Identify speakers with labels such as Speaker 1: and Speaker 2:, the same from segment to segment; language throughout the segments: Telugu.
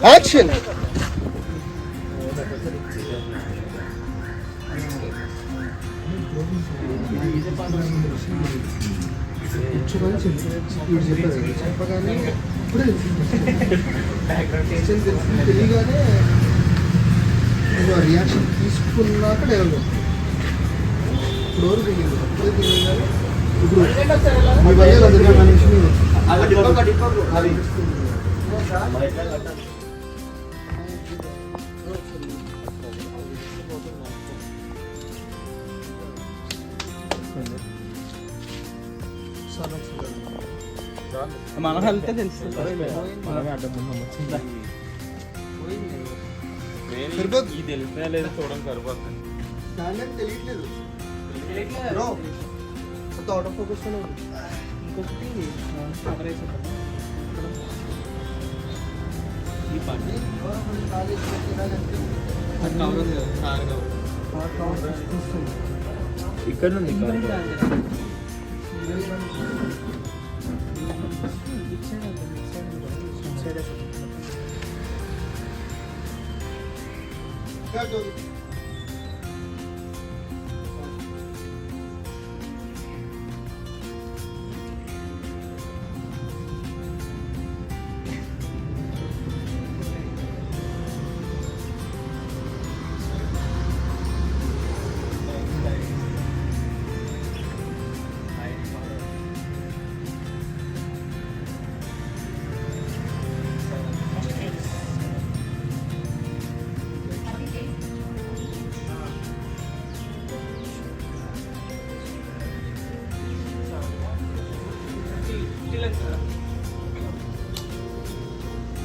Speaker 1: యాక్షన్. చెప్పగానే ఇప్పుడే తెలియగానే రియాక్షన్ తీసుకున్నాక డైలాగ్ ఇప్పుడు వరకు తెలియదు. అప్పుడే తెలియగానే ఇప్పుడు మీ భయ్య
Speaker 2: మనం వెళ్తే తెలుస్తుంది.
Speaker 1: తెలిసినా లేదు చూడడం సరిపోతుంది. తెలియట్లేదు అవుట్ ఆఫ్ ఫోకస్.
Speaker 2: ఇంకొకటి ఈ పార్టీ ఇక్కడ నుండి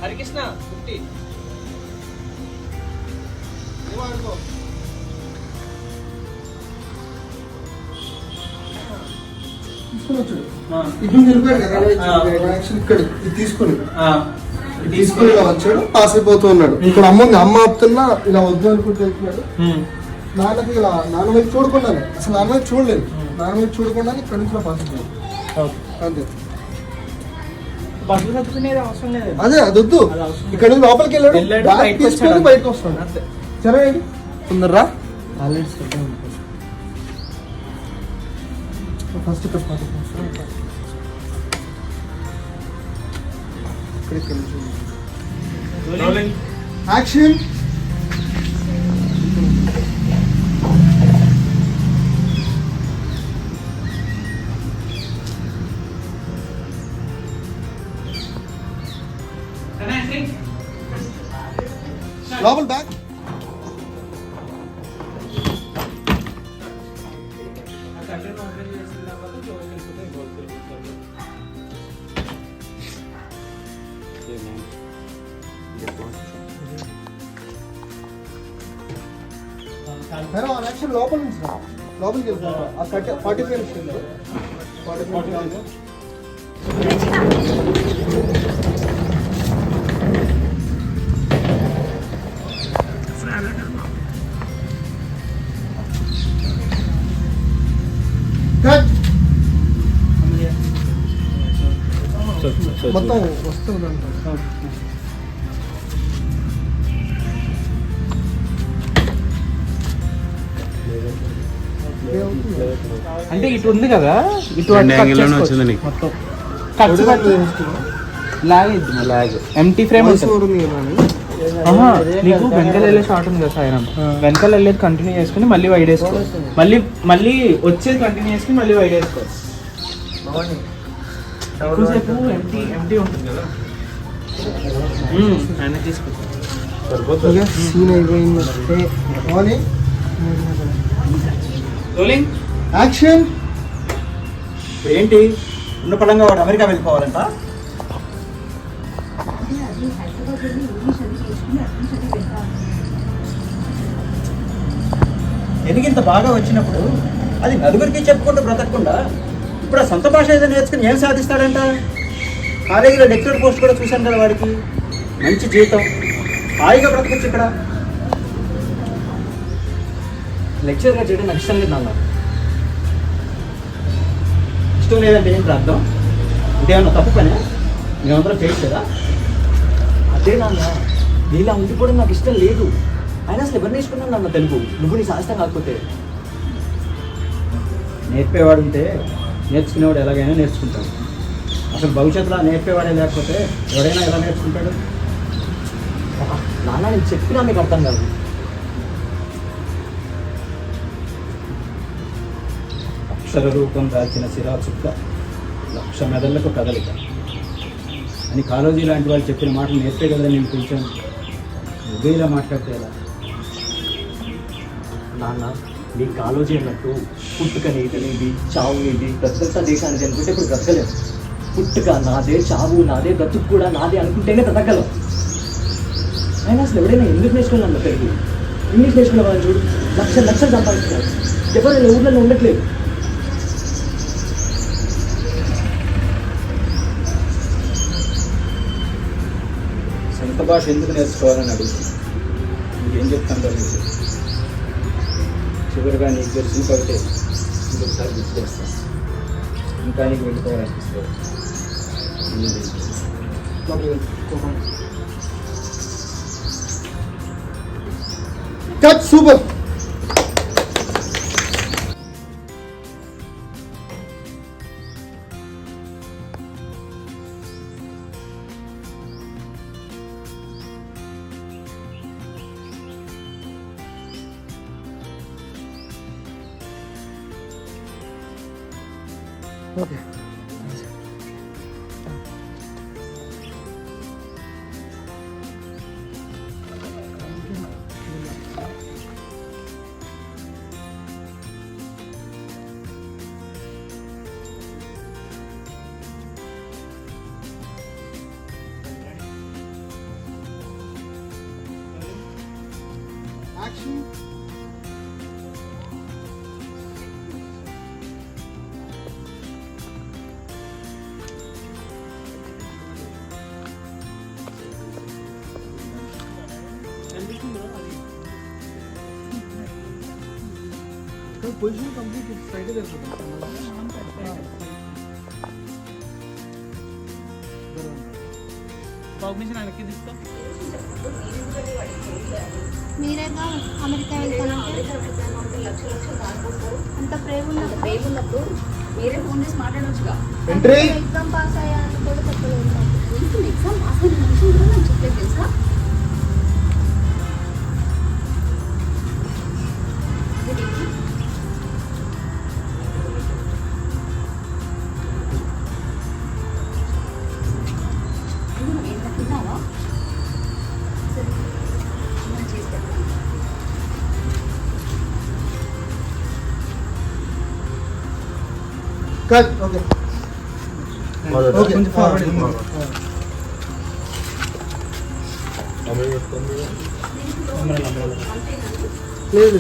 Speaker 2: హరికృష్ణ 50
Speaker 1: తీసుకుని ఇలా వచ్చాడు, పాస్ అయిపోతూ ఉన్నాడు. ఇక్కడ అమ్మ ఆపుతున్నా ఇలా వద్దు అనుకుంటూ వెళ్తున్నాడు. నాన్నకి ఇలా నాన్న వైపు చూడకుండానే, అసలు నాన్న వైపు చూడలేదు, నాన్న వైపు చూడకుండానే ఇక్కడ నుంచి పాస్ అయిపోయాడు. అంతే. అదే అది వద్దు. ఇక్కడ నుంచి లోపలికి వెళ్ళాడు, బ్యాగ్ తీసుకొని బయటకు వస్తాడు. సరే తొందరరా. First action. లోపల బ్యాగ్ యాక్షన్ లోపల నుంచి లోపలికి వెళ్తాను. ఆ 45 మొత్తం వస్తుంది.
Speaker 2: అంటే ఇటు ఉంది కదా, ఇటు ఎంటీ ఫ్రేమ్ నీకు వెనకాల వెళ్ళే షార్ట్ ఉంది కదా సాయిరామ్, వెనకాల వెళ్ళేది కంటిన్యూ చేసుకుని మళ్ళీ వైడ్ వేసుకో, మళ్ళీ వచ్చేది కంటిన్యూ చేసుకుని మళ్ళీ వైడ్ వేసుకో. ఎక్కువసేపు ఎంటీ ఉంటుంది కదా, ఆయన తీసుకో.
Speaker 1: యాక్షన్.
Speaker 3: ఏంటి ఉన్న పడంగా వాడు అమెరికా వెళ్ళిపోవాలంట? ఎదిగింత బాగా వచ్చినప్పుడు అది నలుగురికి చెప్పుకుంటూ బ్రతకకుండా ఇప్పుడు ఆ సొంత భాష ఏదో నేర్చుకుని ఏం సాధిస్తాడంట? కాలేజీలో లెక్చరర్ పోస్ట్ కూడా చూశాను కదా, వాడికి మంచి జీతం, హాయిగా బ్రతకొచ్చు. ఇక్కడ లెక్చర్గా చేయడం నాకు ఇష్టం లేదు నాన్న. ఇష్టం లేదంటే ఏంటి అర్థం? ఇదేమన్నా తప్పు పని? మేమందరం చేయట్లేదా? అదే నాన్న నీలా ఉండిపోవడం నాకు ఇష్టం లేదు. అయినా అసలు ఎవరు నేర్చుకున్నాను అన్న తెలుగు? నువ్వు నీ శాస్త్రం కాకపోతే. నేర్పేవాడు ఉంటే నేర్చుకునేవాడు ఎలాగైనా నేర్చుకుంటాడు. అసలు భవిష్యత్తులో నేర్పేవాడే లేకపోతే ఎవరైనా ఎలా నేర్చుకుంటాడు? నాన్న నేను చెప్పినా మీకు అర్థం కాదు. అక్షర రూపం దాల్చిన సిరా చుక్క, లక్ష మెదళ్లకు కదలిక అని కాళోజీ లాంటి వాళ్ళు చెప్పిన మాటలు నేర్పే కదా నేను కొంచెం. నువ్వే ఇలా మాట్లాడితే ఎలా? నాన్న నీ కాళోజీ అన్నట్టు పుట్టుక నీది, చావు నీది, బ్రతకంతా దేశానికి అనుకుంటే ఇప్పుడు బ్రతకలేదు. పుట్టుక నాదే, చావు నాదే, బ్రతుకు కూడా నాదే అనుకుంటేనే బ్రతకగలం. అయినా అసలు ఎవడైనా ఎందుకు నేర్చుకున్నాను తెలుగు? ఇంగ్లీష్ నేర్చుకున్న వాళ్ళని చూడు, లక్షలు సంపాదిస్తున్నారు. ఎవరైనా ఊళ్ళలో ఉండట్లేదు. సొంత భాష ఎందుకు నేర్చుకోవాలని అడుగుతుంది. ఇంకేం చెప్తాను లేదు. చివరిగా నీకు తెలిసిన కాబట్టి ఇంకొకసారి గుర్తు చేస్తాను. ఇంకా నీకు వెళ్ళిపోవాలనిపిస్తుంది.
Speaker 1: Cut super. Okay action. Position complete straight
Speaker 4: మీరేగా అమెరికా వెళ్తానంటే అంత ప్రేమ ఉన్నప్పుడు మీరే ఫోన్ చేసి మాట్లాడవచ్చుగా. ఎగ్జామ్ పాస్ అయ్యాలని కూడా చెప్పలేదు. ఎగ్జామ్ పాస్ అయిన మనిషి కూడా నాకు చెప్పలేదు తెలుసా. తిన్నావా? సరే చేసి పెడతాను.
Speaker 1: కట్. ఓకే ఓకే కొంచెం ఫార్వర్డ్ లేదు.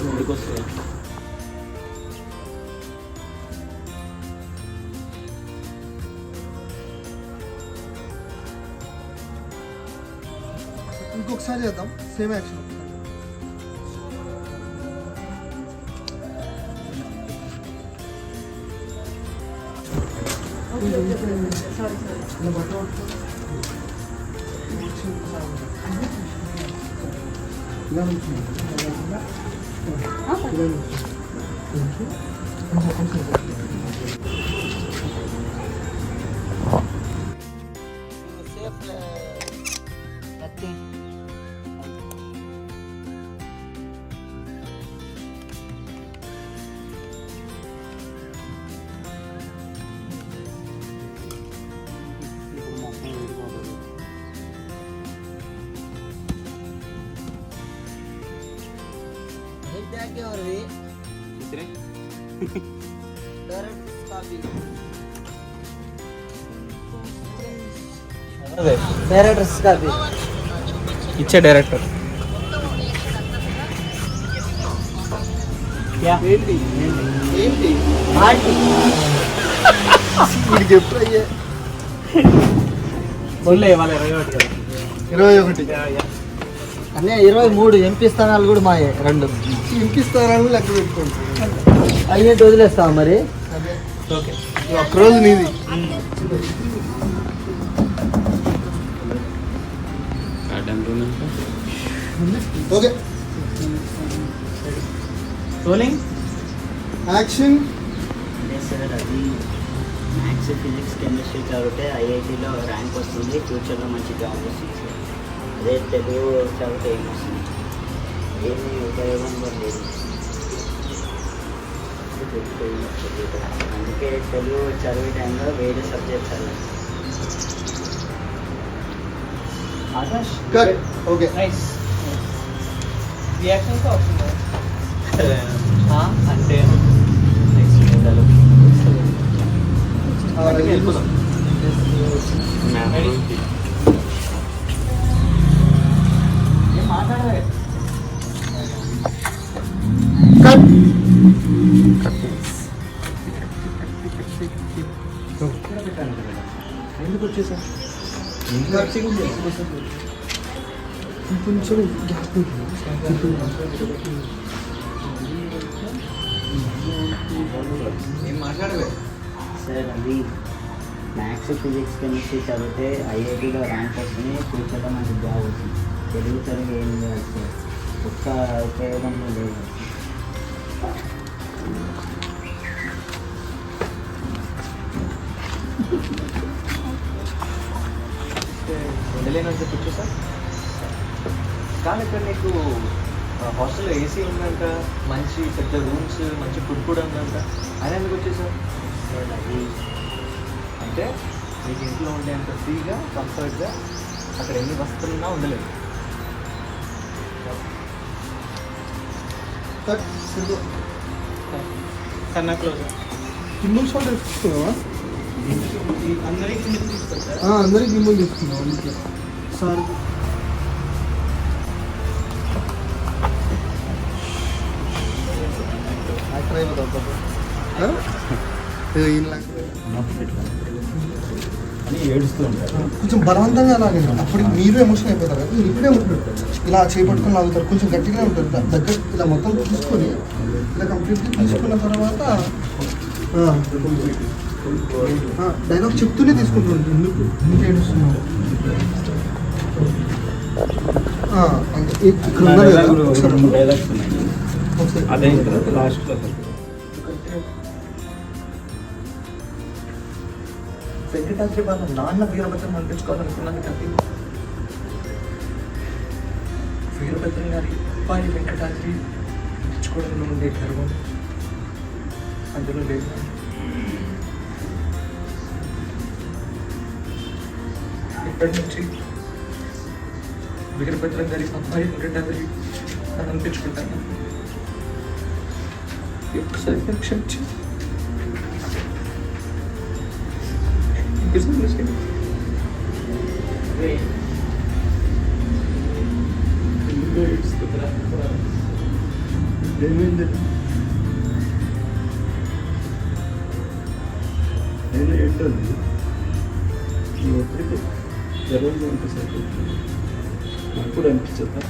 Speaker 3: ముందుకు వస్తుంది.
Speaker 1: ఇంకొకసారి చేద్దాం సేమ్ యాక్షన్.
Speaker 2: ఇచ్చే డైరెక్టర్
Speaker 1: ఏంటి వీడికి ఎప్పుడు అయ్యే
Speaker 2: బొల్లే ఇవాళ 21
Speaker 3: అన్నీ 23 ఎంపీ స్థానాలు కూడా మాయే. 2
Speaker 1: ఎంపీ స్థానాలు లెక్క పెట్టుకోండి.
Speaker 3: అయ్యేటి వదిలేస్తా మరి.
Speaker 2: ఓకే
Speaker 1: ఒక్కరోజు నీది. Okay
Speaker 2: rolling
Speaker 1: action.
Speaker 5: సార్ అది మ్యాథ్స్ ఫిజిక్స్ కెమిస్ట్రీ చదివితే ఐఐటీలో ర్యాంక్ వస్తుంది, ఫ్యూచర్లో మంచి జాబ్ వస్తుంది సార్. అదే తెలుగు చదివితే ఏమొస్తుంది, ఏమి ఉపయోగం కూడా లేదు. అందుకే తెలుగు చదివే టైంలో వేరే సబ్జెక్ట్స్ చదివాను.
Speaker 2: Akash
Speaker 1: cut. Okay
Speaker 2: nice reaction వస్తుంది అంటే నెక్స్ట్ వెళ్ళిపోదాం. ఏం మాట్లాడలే.
Speaker 1: కట్.
Speaker 2: ఎందుకు వచ్చేసా
Speaker 1: కొంచెం గ్యాప్
Speaker 2: ఏం మాట్లాడలే.
Speaker 5: సార్ అది మ్యాథ్స్ ఫిజిక్స్ కెమిస్ట్రీ చదివితే ఐఐటీలో ర్యాంక్ వస్తుంది, ఫ్యూచర్లో మంచి జాబ్ వస్తుంది. తెలుగు చదివి ఏం లేదు సార్, ఒక్క ఉపయోగం లేదు.
Speaker 2: ఉండలేనని చెప్పి వచ్చేసా. కానీ ఇక్కడ నీకు హాస్టల్లో ఏసీ ఉందంట, మంచి పెద్ద రూమ్స్, మంచి ఫుడ్ కూడా ఉందంట, ఆయన ఎందుకు వచ్చేసావు?
Speaker 5: అది
Speaker 2: అంటే నీకు ఇంట్లో ఉండే అంత ఫ్రీగా కంఫర్ట్గా అక్కడ ఎన్ని వస్తువులున్నా ఉండలేదు.
Speaker 1: కట్.
Speaker 2: కన్నా క్లోజ్
Speaker 1: గిమ్ముల్ షాట్ తెచ్చుకున్నావా?
Speaker 2: అందరికీ తీసుకొచ్చా.
Speaker 1: అందరికి గిమ్ముల్ తెచ్చుకున్నావా ఇంట్లో? సార్ యాక్టర్ అయిపోతావు
Speaker 3: అని ఏడుస్తూ ఉంటారు.
Speaker 1: కొంచెం బలవంతంగా అలాగే అప్పుడు మీరు ఎమోషన్ అయిపోతారు. ఇప్పుడే ఉంటారు ఇలా చేపట్టుకుని లాగుతారు, కొంచెం గట్టిగా ఉంటారు. దగ్గర ఇలా మొత్తం తీసుకొని ఇలా కంప్లీట్గా తీసుకున్న తర్వాత డైలాగ్ చెప్తూనే తీసుకుంటుంటారు. ఎందుకు ఏడుస్తున్నావు అంటే ఇక్కడ ఉన్నారు కదా, ఒకసారి
Speaker 3: డైలాగ్స్ ఉన్నాయి.
Speaker 1: ఒకసారి
Speaker 3: అదే తర్వాత లాస్ట్లో
Speaker 2: వెంకటాద్రి వాళ్ళ నాన్న వీరభద్రం అనిపించుకోవాలనుకున్నాను కానీ వీరభద్రం గారి అబ్బాయి వెంకటాద్రి అనిపించుకోవడంలో ఉండే గర్వం అందులో లేదు. ఇప్పటి నుంచి వీరభద్రం గారి అబ్బాయి వెంకటాద్రి అని అనిపించుకుంటాను. ఒక్కసారి క్షమించి
Speaker 3: ఏమైంది? నేను ఏంటండి నీ ఒత్తిడి జరుగుతూ ఉంటే సరిపోతుంది. నాకు కూడా అనిపించదా?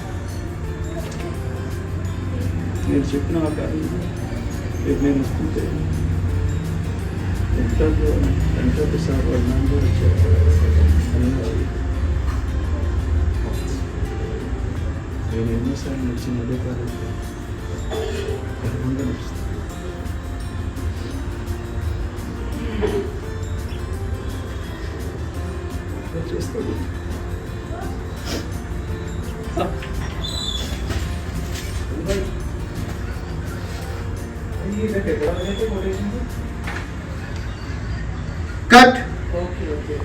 Speaker 3: నేను చెప్పిన ఆ కారణం రేపు నేను వస్తుంటే వెంకటాద్రి సార్ వాళ్ళ నాన్న కూడా వచ్చారు. నేను ఎన్నోసార్లు నచ్చిన అదే కాదు గర్వంగా నడుస్తుంది. చేస్తాడు
Speaker 1: కట్.
Speaker 2: Okay okay